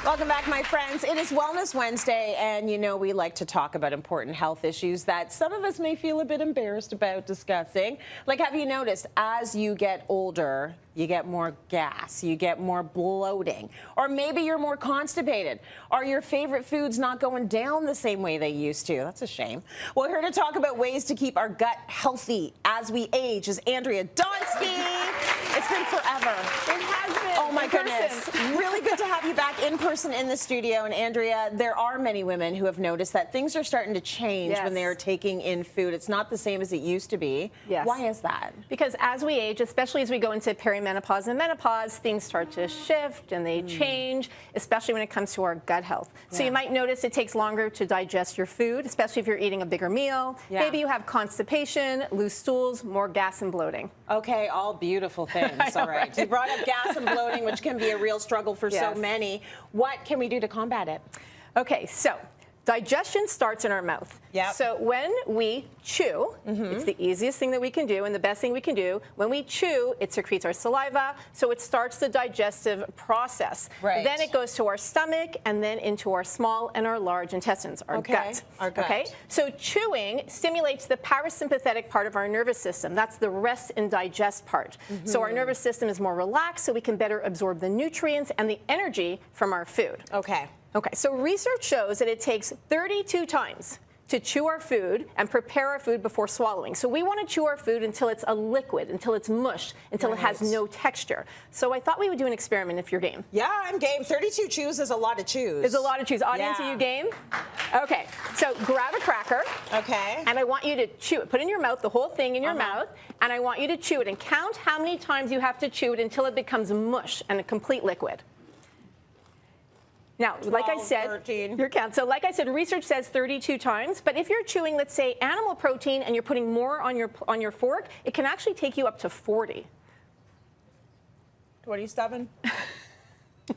Welcome back, my friends. It is Wellness Wednesday, and you know we like to talk about important health issues that some of us may feel a bit embarrassed about discussing. Like, have you noticed as you get older, you get more gas, you get more bloating, or maybe you're more constipated? Are your favorite foods not going down the same way they used to? That's a shame. Well, here to talk about ways to keep our gut healthy as we age is Andrea Donsky. It's been forever. It has been. Oh my goodness. Really good to have you back in person in the studio. And Andrea, there are many women who have noticed that things are starting to change when they are taking in food. It's not the same as it used to be. Yes. Why is that? Because as we age, especially as we go into perimenopause and menopause, things start to shift and they change, especially when it comes to our gut health. So you might notice it takes longer to digest your food, especially if you're eating a bigger meal. Maybe you have constipation, loose stools, more gas and bloating. Okay, all beautiful things. All right. You brought up gas and bloating, which can be a real struggle for so many. What can we do to combat it? Okay, so digestion starts in our mouth. So when we chew, it's the easiest thing that we can do and the best thing we can do. When we chew, it secretes our saliva, so it starts the digestive process. Then it goes to our stomach and then into our small and our large intestines, our gut. Okay, so chewing stimulates the parasympathetic part of our nervous system. That's the rest and digest part. So our nervous system is more relaxed, so we can better absorb the nutrients and the energy from our food. Okay, so research shows that it takes 32 times to chew our food and prepare our food before swallowing. So we want to chew our food until it's a liquid, until it's mush, until it has no texture. So I thought we would do an experiment if you're game. Yeah, I'm game. 32 chews is a lot of chews. It's a lot of chews. Audience, are you game? Okay, so grab a cracker. And I want you to chew it. Put it in your mouth, the whole thing in your mouth, and I want you to chew it and count how many times you have to chew it until it becomes mush and a complete liquid. Now, 12, like I said, 13. Your count. So like I said, research says 32 times, but if you're chewing, let's say, animal protein and you're putting more on your fork, it can actually take you up to 40. 27?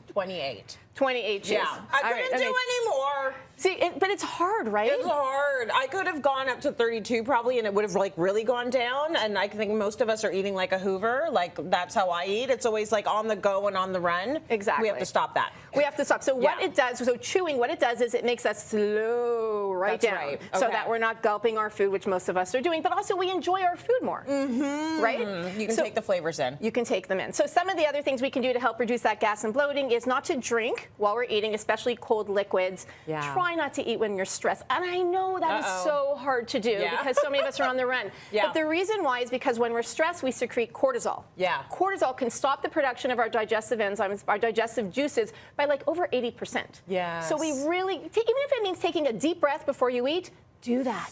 28. 28 chews. Yeah. I couldn't do any more. See, but it's hard, right? It's hard. I could have gone up to 32 probably, and it would have like really gone down. And I think most of us are eating like a Hoover. Like that's how I eat. It's always like on the go and on the run. Exactly. We have to stop that. We have to stop. So what it does, so chewing, what it does is it makes us slow down. So that we're not gulping our food, which most of us are doing, but also we enjoy our food more. Right? You can take the flavors in. You can take them in. So some of the other things we can do to help reduce that gas and bloating is not to drink while we're eating, especially cold liquids. Try not to eat when you're stressed. And I know that is so hard to do because so many of us are on the run. But the reason why is because when we're stressed, we secrete cortisol. Cortisol can stop the production of our digestive enzymes, our digestive juices, by like over 80%. So we really, even if it means taking a deep breath before you eat, do that.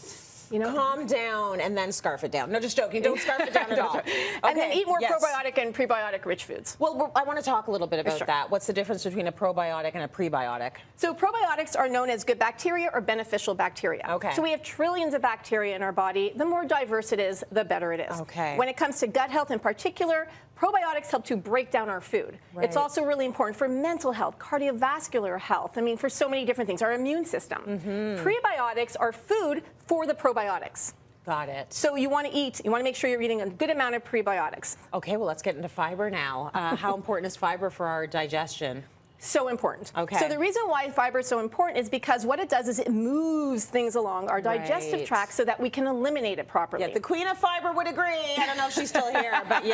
You know? Calm down and then scarf it down. No, just joking. Don't scarf it down at all. And then eat more probiotic and prebiotic rich foods. Well, I want to talk a little bit about that. What's the difference between a probiotic and a prebiotic? So probiotics are known as good bacteria or beneficial bacteria. So we have trillions of bacteria in our body. The more diverse it is, the better it is. When it comes to gut health in particular, probiotics help to break down our food. It's also really important for mental health, cardiovascular health. I mean, for so many different things, our immune system. Prebiotics are food for the probiotics. Got it. So you want to make sure you're eating a good amount of prebiotics. Okay, well, let's get into fiber now. How important is fiber for our digestion? So important. So the reason why fiber is so important is because what it does is it moves things along our digestive tract so that we can eliminate it properly. The queen of fiber would agree. I don't know if she's still here, but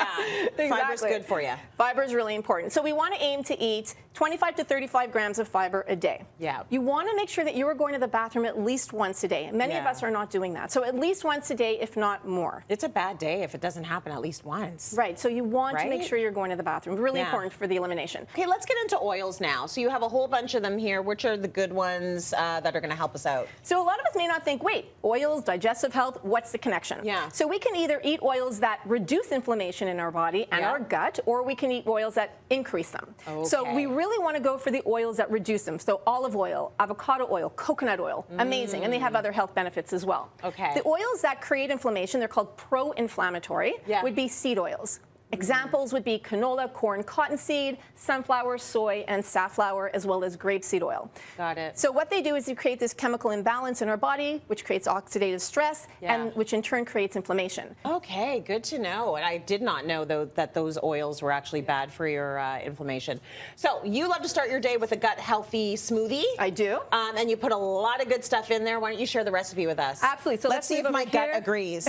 fiber's good for you. Fiber is really important. So we want to aim to eat 25 to 35 grams of fiber a day. You want to make sure that you are going to the bathroom at least once a day. And many of us are not doing that. So at least once a day, if not more. It's a bad day if it doesn't happen at least once. So you want to make sure you're going to the bathroom. Really important for the elimination. Okay, let's get into oils now. So you have a whole bunch of them here. Which are the good ones that are going to help us out? So a lot of us may not think, wait, oils, digestive health, what's the connection? So we can either eat oils that reduce inflammation in our body and our gut, or we can eat oils that increase them. So we really want to go for the oils that reduce them. So olive oil, avocado oil, coconut oil, amazing. And they have other health benefits as well. The oils that create inflammation, they're called pro-inflammatory, would be seed oils. Examples would be canola, corn, cottonseed, sunflower, soy, and safflower, as well as grapeseed oil. Got it. So what they do is you create this chemical imbalance in our body, which creates oxidative stress, and which in turn creates inflammation. Okay, good to know. And I did not know, though, that those oils were actually bad for your inflammation. So you love to start your day with a gut-healthy smoothie. I do. And you put a lot of good stuff in there. Why don't you share the recipe with us? Absolutely. So let's see if my gut agrees.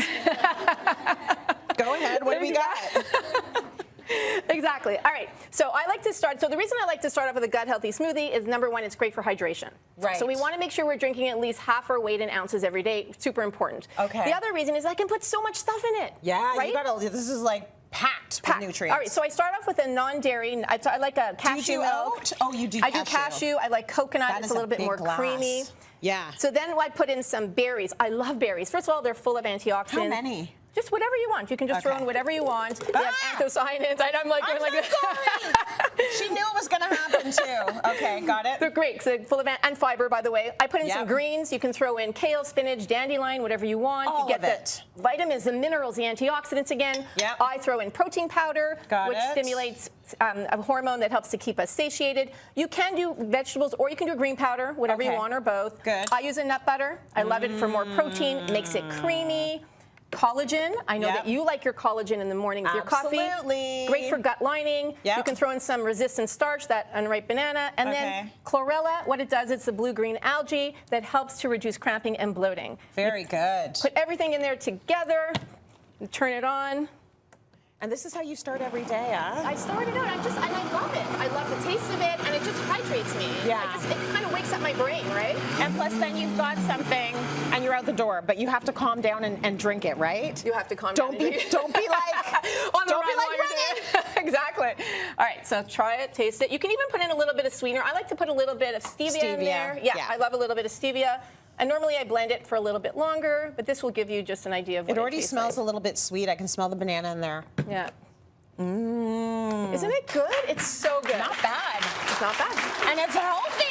Go ahead. What do we got? Exactly. All right. So I like to start. So the reason I like to start off with a gut healthy smoothie is, number one, it's great for hydration. Right. So we want to make sure we're drinking at least half our weight in ounces every day. Super important. Okay. The other reason is I can put so much stuff in it. Yeah. Right? You gotta. This is like packed with nutrients. All right. So I start off with a non-dairy. I like a cashew milk. Oat? Oh, you do. I do cashew. I like coconut. That It's is a little bit big more glass. creamy. Yeah. So then I put in some berries. I love berries. First of all, they're full of antioxidants. How many? Just whatever you want. You can just throw in whatever you want. They have anthocyanins. I'm like, I'm going like so sorry. She knew it was going to happen too. Okay, got it. They're great. So full of and fiber, by the way. I put in some Yep. greens. You can throw in kale, spinach, dandelion, whatever you want. All you get of it. the vitamins, the minerals, the antioxidants again. Yep. I throw in protein powder, which stimulates a hormone that helps to keep us satiated. You can do vegetables or you can do green powder, whatever you want, or both. Good. I use a nut butter. I love it for more protein. It makes it creamy. Collagen. I know that you like your collagen in the morning with your coffee. Absolutely. Great for gut lining. Yep. You can throw in some resistant starch, that unripe banana. And then chlorella, what it does, it's a blue-green algae that helps to reduce cramping and bloating. Very good. Put everything in there together, and turn it on. And this is how you start every day, huh? I started out, and I love it. I love the taste of it, and it just hydrates me. Yeah. It kind of wakes up my brain, right? And plus, then you've got something, and you're out the door, but you have to calm down and drink it, right? You have to calm Don't down. be like, on the don't run be like while you're doing it. Exactly. All right, so try it, taste it. You can even put in a little bit of sweetener. I like to put a little bit of stevia in there. Yeah, I love a little bit of stevia. And normally I blend it for a little bit longer, but this will give you just an idea of what It already tastes smells like. a little bit sweet. I can smell the banana in there. Yeah. Isn't it good? It's so good. Not bad. It's not bad. And it's healthy.